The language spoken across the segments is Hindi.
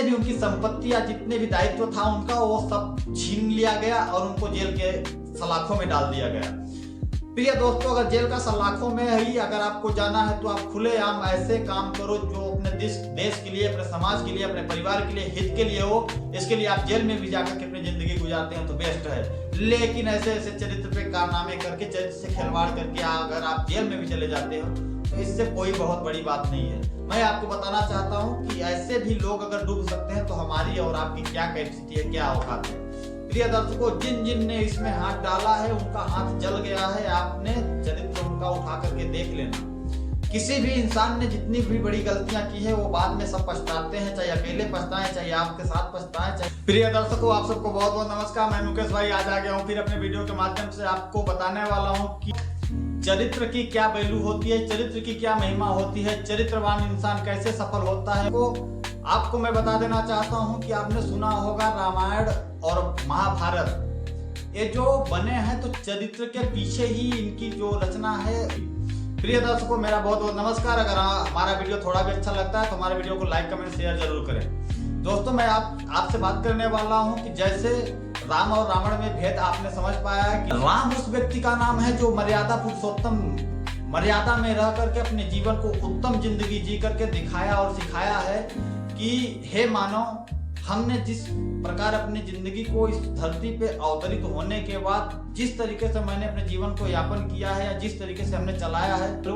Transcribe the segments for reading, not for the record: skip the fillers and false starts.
भी उनकी संपत्ति या जितने भी दायित्व था उनका वो सब छीन लिया गया और उनको जेल के सलाखों में डाल दिया गया। प्रिय दोस्तों, अगर जेल का सलाखों में ही अगर आपको जाना है तो आप खुलेआम ऐसे काम करो जो अपने देश के लिए, अपने समाज के लिए, अपने परिवार के लिए, हित के लिए हो। इसके लिए आप जेल में भी जाकर के अपनी जिंदगी गुजारते हैं तो बेस्ट है। लेकिन ऐसे ऐसे चरित्र पे कारनामे करके, चरित्र से खिलवाड़ करके अगर आप जेल में भी चले जाते हो तो इससे कोई बहुत बड़ी बात नहीं है। मैं आपको बताना चाहता हूँ कि ऐसे भी लोग अगर डूब सकते हैं तो हमारी और आपकी क्या कैपेसिटी है, क्या औकात है। प्रिय दर्शकों, जिन जिन ने इसमें हाथ डाला है उनका हाथ जल गया है। आपने चरित्र उनका उठा करके देख लेना। किसी भी इंसान ने जितनी भी बड़ी गलतियां की है वो बाद में सब पछताते हैं, चाहे अकेले पछताएं, चाहे आपके साथ पछताएं, चाहे। प्रिय दर्शकों, आप सबको बहुत बहुत नमस्कार। मैं मुकेश भाई आज आ गया हूँ फिर अपने वीडियो के माध्यम से आपको बताने वाला हूँ कि चरित्र की क्या वैल्यू होती है, चरित्र की क्या महिमा होती है, चरित्रवान इंसान कैसे सफल होता है। तो आपको मैं बता देना चाहता हूं कि आपने सुना होगा रामायण और महाभारत, ये जो बने हैं तो चरित्र के पीछे ही इनकी जो रचना है। प्रिय दर्शकों, मेरा बहुत बहुत नमस्कार। अगर हमारा वीडियो थोड़ा भी अच्छा लगता है तो हमारे वीडियो को लाइक, कमेंट, शेयर जरूर करें। दोस्तों, मैं आपसे बात करने वाला हूं कि जैसे राम और रावण में भेद आपने समझ पाया है कि राम उस व्यक्ति का नाम है जो मर्यादा पुरुषोत्तम, मर्यादा में रह करके अपने जीवन को उत्तम जिंदगी जी करके दिखाया और सिखाया है कि हे मानव, हमने जिस प्रकार अपनी जिंदगी को इस धरती पे अवतरित होने के बाद जिस तरीके से मैंने अपने जीवन को यापन किया है या जिस तरीके से हमने चलाया है, तो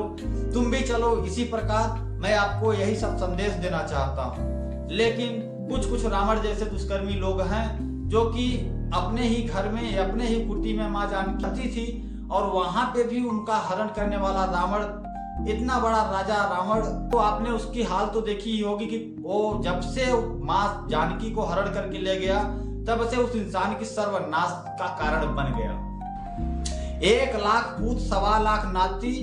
तुम भी चलो इसी प्रकार। मैं आपको यही सब संदेश देना चाहता हूँ। लेकिन कुछ रावण जैसे दुष्कर्मी लोग हैं जो कि अपने ही घर में, अपने ही कुटी में माँ जानकी थी और वहां पे भी उनका हरण करने वाला रावण, इतना बड़ा राजा रावण, तो आपने उसकी हाल तो देखी ही होगी कि वो जब से माँ जानकी को हरण करके ले गया तब से उस इंसान की सर्वनाश का कारण बन गया। 1 लाख पूत, 1.25 लाख नाती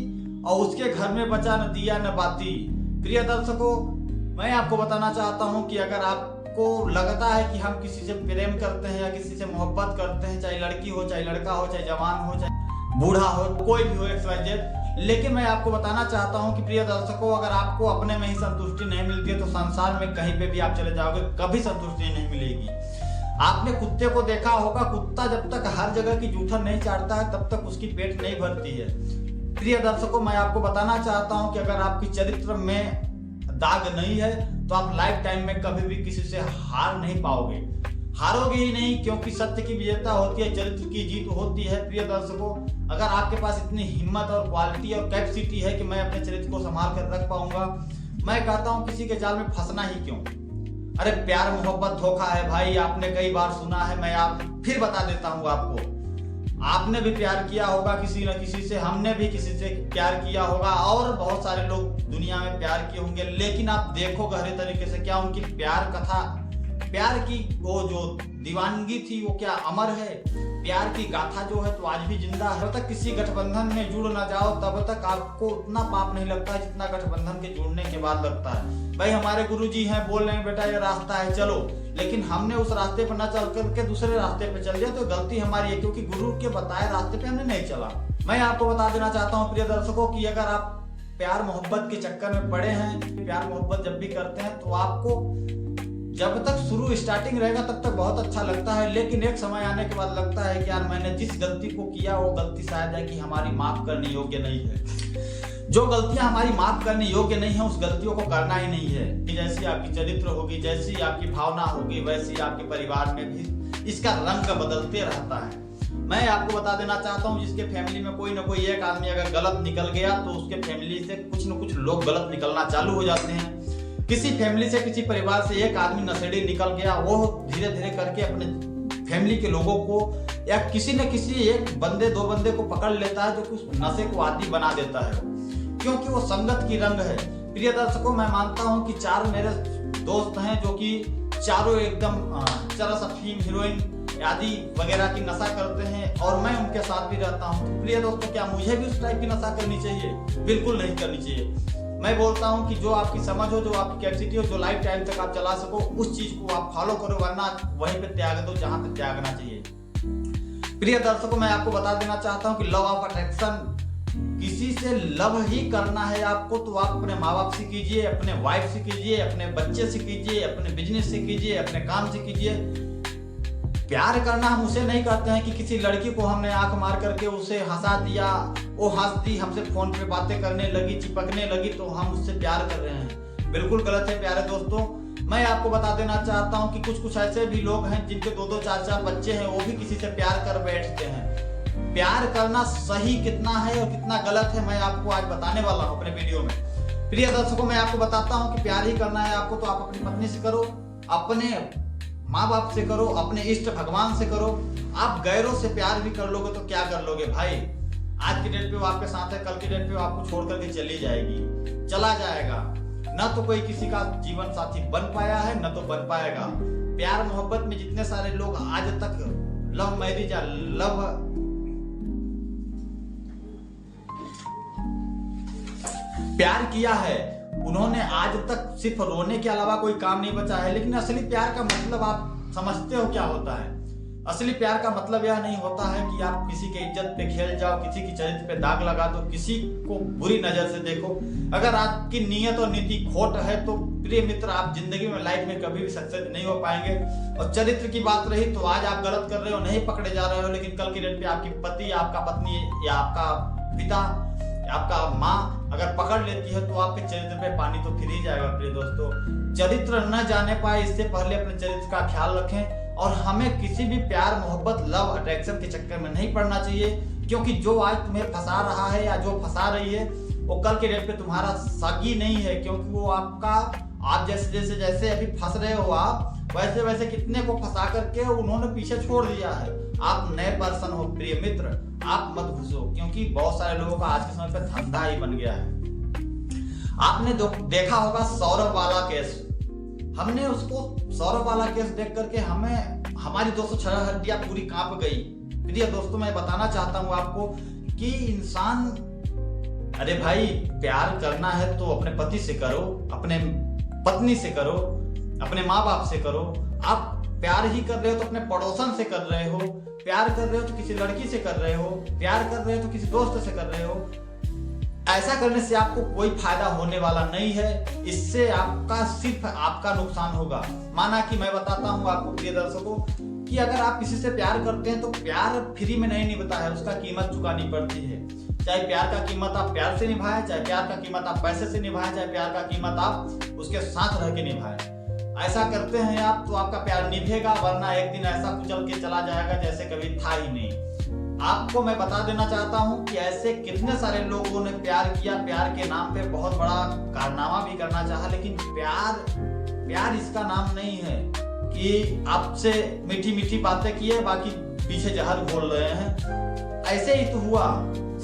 और उसके घर में बचा न दिया न बाती। प्रिय दर्शकों, मैं आपको बताना चाहता हूँ कि अगर आपको लगता है कि हम किसी से प्रेम करते हैं या किसी से मोहब्बत करते हैं, चाहे लड़की हो, चाहे लड़का हो, चाहे जवान हो, चाहे बूढ़ा हो, कोई भी हो, XYZ, लेकिन मैं आपको बताना चाहता हूं कि प्रिय दर्शकों, अगर आपको अपने में ही संतुष्टि नहीं मिलती है तो संसार में कहीं पे भी आप चले जाओगे, कभी संतुष्टि नहीं मिलेगी। आपने कुत्ते को देखा होगा, कुत्ता जब तक हर जगह की जूठन नहीं चाटता है तब तक उसकी पेट नहीं भरती है। प्रिय दर्शकों, मैं आपको बताना चाहता हूं कि अगर आपकी चरित्र में दाग नहीं है तो आप लाइफ टाइम में कभी भी किसी से हार नहीं पाओगे, हारोगे ही नहीं, क्योंकि सत्य की विजेता होती है, चरित्र की जीत होती है। प्रिय दर्शकों, अगर आपके पास इतनी हिम्मत और क्वालिटी और कैपेसिटी है कि मैं अपने चरित्र को संभाल कर रख पाऊंगा, मैं कहता हूं किसी के जाल में फंसना ही क्यों। अरे प्यार मोहब्बत धोखा है भाई, आपने कई बार सुना है, मैं फिर बता देता हूं आपको। आपने भी प्यार किया होगा किसी न किसी से, हमने भी किसी से प्यार किया होगा और बहुत सारे लोग दुनिया में प्यार किए होंगे, लेकिन आप देखो गहरे तरीके से क्या उनकी प्यार कथा, प्यार की वो जो दीवानगी थी वो क्या अमर है? प्यार की गाथा जो है तो आज भी जिंदा है। जब तक किसी गठबंधन में जुड़ ना जाओ तब तक आपको उतना पाप नहीं लगता है जितना गठबंधन के जुड़ने के बाद लगता है। भाई हमारे गुरुजी हैं, बोल रहे हैं बेटा ये रास्ता है चलो, लेकिन हमने उस रास्ते पर न चल करके दूसरे रास्ते पे चल दिया तो गलती हमारी है, क्योंकि गुरु के बताए रास्ते पे हमने नहीं चला। मैं आपको बता देना चाहता हूँ प्रिय दर्शकों की अगर आप प्यार मोहब्बत के चक्कर में पड़े हैं, प्यार मोहब्बत जब भी करते हैं तो आपको जब तक शुरू स्टार्टिंग रहेगा तब तक बहुत अच्छा लगता है, लेकिन एक समय आने के बाद लगता है कि यार मैंने जिस गलती को किया वो गलती शायद है कि हमारी माफ करने योग्य नहीं है। जो गलतियां हमारी माफ करने योग्य नहीं है उस गलतियों को करना ही नहीं है। जैसी आपकी चरित्र होगी, जैसी आपकी भावना होगी, वैसी आपके परिवार में भी इसका रंग बदलते रहता है। मैं आपको बता देना चाहता हूँ जिसके फैमिली में कोई ना कोई एक आदमी अगर गलत निकल गया तो उसके फैमिली से कुछ न कुछ लोग गलत निकलना चालू हो जाते हैं। किसी फैमिली से, किसी परिवार से एक आदमी नशेड़ी निकल गया, वो धीरे धीरे करके अपने फैमिली के लोगों को या किसी न किसी एक बंदे 2 बंदे को पकड़ लेता है जो कुछ नशे को आदी बना देता है, क्योंकि वो संगत की रंग है। प्रिय दर्शकों, मैं मानता हूं कि 4 मेरे दोस्त हैं जो कि चारों एकदम चरस, अफीम, हीरोइन आदि वगैरह की नशा करते हैं और मैं उनके साथ भी रहता हूं। तो प्रिय दोस्तों, क्या मुझे भी उस टाइप की नशा करनी चाहिए? बिल्कुल नहीं करनी चाहिए। मैं बोलता हूं कि जो आपकी समझ हो, जो आपकी कैपेसिटी हो, जो लाइफ टाइम तक आप चला सको उस चीज को आप फॉलो करो, वरना वहीं पे त्याग दो जहां पे त्यागना चाहिए। प्रिय दर्शकों, मैं आपको बता देना चाहता हूं कि लव ऑफ अट्रैक्शन किसी से लव ही करना है आपको तो आप अपने माँ बाप से कीजिए, अपने वाइफ से कीजिए, अपने बच्चे से कीजिए, अपने बिजनेस से कीजिए, अपने काम से कीजिए। प्यार करना हम उसे नहीं कहते हैं कि किसी लड़की को हमने आंख मार करके उसे हंसा दिया, वो हंस दी, हमसे फोन पे बातें करने लगी, चिपकने लगी तो हम उससे प्यार कर रहे हैं। बिल्कुल गलत है प्यारे दोस्तों। मैं आपको बता देना चाहता हूं कि कुछ ऐसे भी लोग हैं जिनके 2-2 4-4 बच्चे हैं, वो भी किसी से प्यार कर बैठते हैं। प्यार करना सही कितना है और कितना गलत है मैं आपको आज बताने वाला हूं अपने वीडियो में। प्रिय दर्शकों, मैं आपको बताता हूं कि प्यार ही करना है आपको तो आप अपनी पत्नी से करो, अपने माँ बाप से करो, अपने इष्ट भगवान से करो। आप गैरों से प्यार भी कर लोगे तो क्या कर लोगे भाई। आज की डेट पे वो आपके साथ है, कल की डेट पे वो आपको छोड़ करके चली जाएगी, चला जाएगा। न तो कोई किसी का जीवन साथी बन पाया है, न तो बन पाएगा। प्यार मोहब्बत में जितने सारे लोग आज तक लव मैरिज या लव प्यार किया है, उन्होंने आज तक सिर्फ रोने के अलावा कोई काम नहीं बचा है। लेकिन असली प्यार का मतलब आप समझते हो क्या होता है? असली प्यार का मतलब यह नहीं होता है कि आप किसी के इज्जत पे खेल जाओ, किसी की चरित्र पे दाग लगा दो, किसी को बुरी नजर से देखो। अगर आपकी नीयत और नीति खोट है तो प्रिय मित्र, आप जिंदगी में लाइफ में कभी भी सक्सेस नहीं हो पाएंगे। और चरित्र की बात रही तो आज आप गलत कर रहे हो, नहीं पकड़े जा रहे हो, लेकिन कल की डेट पे आपकी पति, आपका पत्नी या आपका पिता, आपका माँ अगर पकड़ लेती है तो आपके चरित्र पे पानी तो फिर ही जाएगा। प्रिय दोस्तों, चरित्र न जाने पाए इससे पहले अपने चरित्र का ख्याल रखें। और हमें किसी भी प्यार मोहब्बत लव अट्रैक्शन के चक्कर में नहीं पड़ना चाहिए, क्योंकि जो आज तुम्हें फंसा रहा है या जो फंसा रही है वो कल के डेट पे तुम्हारा सागी नहीं है। क्योंकि वो आप जैसे अभी फंस रहे हो, आप वैसे कितने को फंसा करके उन्होंने पीछे छोड़ दिया है। आप नए पर्सन हो प्रिय मित्र, आप मत घुसो, क्योंकि बहुत सारे लोगों का आज के समय पे धंधा ही बन गया है। आपने देखा होगा सौरभ वाला केस। हमने उसको सौरभ वाला केस देख करके हमारी 206 हड्डियां पूरी कांप गई। प्रिय दोस्तों, मैं बताना चाहता हूं आपको कि इंसान, अरे भाई, प्यार करना है तो अपने पति से करो, अपने पत्नी से करो, अपने माँ बाप से करो। आप प्यार ही कर रहे हो तो अपने पड़ोसन से कर रहे हो, प्यार कर रहे हो तो किसी लड़की से कर रहे हो, प्यार कर रहे हो तो किसी दोस्त से कर रहे हो। ऐसा करने से आपको कोई फायदा होने वाला नहीं है। इससे आपका सिर्फ आपका नुकसान होगा। माना कि मैं बताता हूँ आपको प्रिय दर्शकों कि अगर आप किसी से प्यार करते हैं तो प्यार फ्री में नहीं निभता है, उसका कीमत चुकानी पड़ती है। चाहे प्यार का कीमत आप प्यार से निभाएं, चाहे प्यार का कीमत आप पैसे से निभाएं, चाहे प्यार का कीमत आप उसके साथ रह के निभाएं। ऐसा करते हैं आप तो आपका प्यार निभेगा, वरना एक दिन ऐसा कुचल के चला जाएगा जैसे कभी था ही नहीं। आपको मैं बता देना चाहता हूं कि ऐसे कितने सारे लोगों ने प्यार किया, प्यार के नाम पे बहुत बड़ा कारनामा भी करना चाहा, लेकिन प्यार इसका नाम नहीं है कि आपसे मीठी मीठी बातें किए बाकी पीछे जहर घोल रहे हैं। ऐसे ही तो हुआ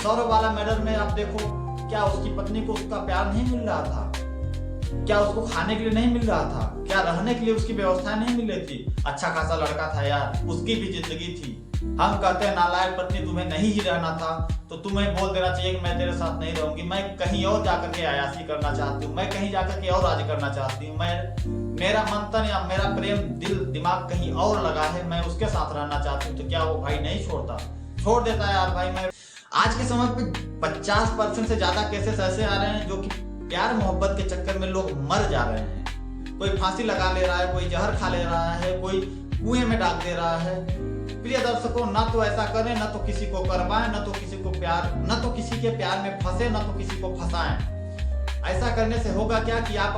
सौरभ वाला मैटर में। आप देखो, क्या उसकी पत्नी को उसका प्यार नहीं मिल रहा था? क्या उसको खाने के लिए नहीं मिल रहा था? क्या रहने के लिए उसकी व्यवस्था नहीं मिल रही थी? अच्छा खासा लड़का था यार, उसकी भी जिंदगी थी। हम कहते हैं नालायक पत्नी, तुम्हें नहीं ही रहना था तो तुम्हें बोल देना चाहिए कि मैं तेरे साथ नहीं रहूंगी, मैं कहीं और जाकर के अयाशी करना चाहती हूँ, मैं कहीं जाकर के और राज करना चाहती हूँ, मेरा मंथन या मेरा प्रेम दिल दिमाग कहीं और लगा है, मैं उसके साथ रहना चाहती हूँ। तो क्या वो भाई नहीं छोड़ता? छोड़ देता है यार भाई। मैं आज के समय पे 50% से ज्यादा केसेस ऐसे आ रहे हैं जो कि प्यार मोहब्बत के चक्कर में लोग मर जा रहे हैं। कोई फांसी लगा ले रहा है, कोई जहर खा ले रहा है, कोई कुएं में डाल दे रहा है। प्रिय दर्शकों, ना तो ऐसा करें, ना तो किसी को करवाएं, ना तो किसी को प्यार, ना तो किसी के प्यार में फंसे, ना तो किसी को फंसाएं। ऐसा करने से होगा क्या कि आप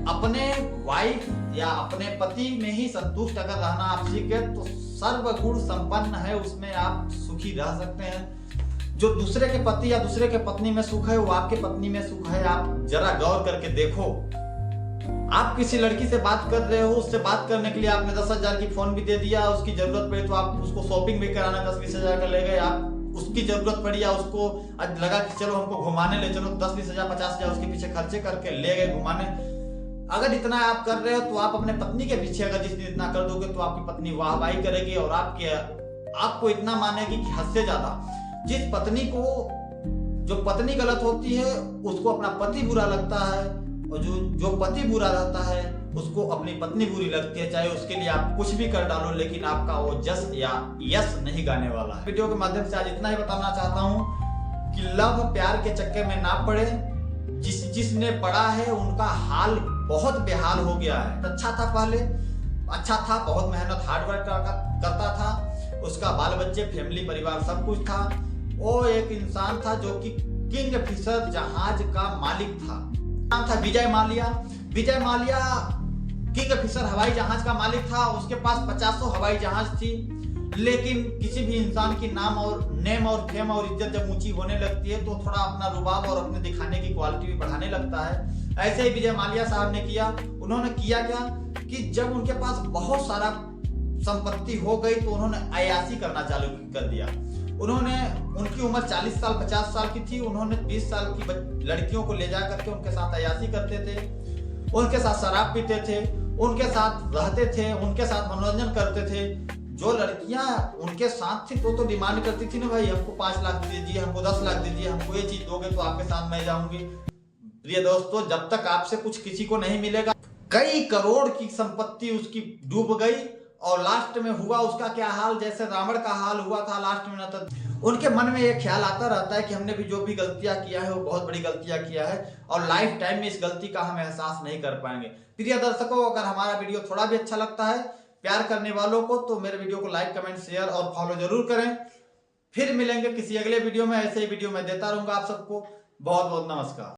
अपने वाइफ या अपने पति में ही संतुष्ट अगर रहना आप सीखे तो सर्वगुण संपन्न है, उसमें आप सुखी रह सकते हैं। जो दूसरे के पति या दूसरे के पत्नी में सुख है वो आपके पत्नी में सुख है। आप जरा गौर करके देखो। आप किसी लड़की से बात कर रहे हो, उससे बात करने के लिए आपने 10,000 की फोन भी दे दिया, उसकी जरूरत पड़ी तो आप उसको शॉपिंग भी कराना 10-20 हजार का ले गए। आप उसकी जरूरत पड़ी या उसको आज लगा कि चलो हमको घुमाने ले चलो, 10-20 हजार 50 हजार उसके पीछे खर्चे करके ले गए घुमाने। अगर इतना आप कर रहे हो तो आप अपने पत्नी के पीछे अगर जिस दिन इतना कर दोगे तो आपकी पत्नी वाहवाही करेगी और आपको इतना मानेगी कि हद से ज्यादा। जिस पत्नी को, जो पत्नी गलत होती है उसको अपना पति बुरा लगता है, और जो पति बुरा रहता है उसको अपनी पत्नी बुरी लगती है। चाहे उसके लिए आप कुछ भी कर डालो, लेकिन आपका वो जस या यश नहीं गाने वाला है। वीडियो के माध्यम से आज इतना ही बताना चाहता हूँ कि लव प्यार के चक्कर में ना पड़े। जिसने पढ़ा है उनका हाल बहुत बेहाल हो गया है। अच्छा था पहले, अच्छा था, बहुत मेहनत हार्ड वर्क करता था, उसका बाल बच्चे फैमिली परिवार सब कुछ था। वो एक इंसान था जो कि किंग फिशर जहाज का मालिक था। नाम था विजय माल्या। विजय माल्या किंग फिशर हवाई जहाज का मालिक था। उसके पास 50 हवाई जहाज थी। लेकिन किसी भी इंसान की नाम और नेम और फेम और इज्जत जब ऊंची होने लगती है तो थोड़ा अपना रुबाब और अपने दिखाने की क्वालिटी भी बढ़ाने लगता है। ऐसे ही विजय माल्या साहब ने किया। उन्होंने किया क्या कि जब उनके पास बहुत सारा संपत्ति हो गई तो उन्होंने अयासी करना चालू कर दिया। उन्होंने, उनकी उम्र 40 साल 50 साल की थी, उन्होंने 20 साल की लड़कियों को ले जा करके उनके साथ अयासी करते थे, उनके साथ शराब पीते थे, उनके साथ रहते थे, उनके साथ मनोरंजन करते थे। जो लड़कियां उनके साथ थी तो डिमांड करती थी ना, भाई हमको 5 लाख दीजिए, हमको 10 लाख दीजिए, हमको ये चीज दोगे तो आपके साथ मैं जाऊंगी। प्रिय दोस्तों, जब तक आपसे कुछ किसी को नहीं मिलेगा, कई करोड़ की संपत्ति उसकी डूब गई और लास्ट में हुआ उसका क्या हाल, जैसे रावण का हाल हुआ था लास्ट में। न तो उनके मन में ये ख्याल आता रहता है कि हमने भी जो भी गलतियां किया है वो बहुत बड़ी गलतियां किया है और लाइफ टाइम में इस गलती का हम एहसास नहीं कर पाएंगे। प्रिय दर्शकों, अगर हमारा वीडियो थोड़ा भी अच्छा लगता है प्यार करने वालों को तो मेरे वीडियो को लाइक कमेंट शेयर और फॉलो जरूर करें। फिर मिलेंगे किसी अगले वीडियो में। ऐसे ही वीडियो मैं देता रहूंगा आप सबको। बहुत बहुत नमस्कार।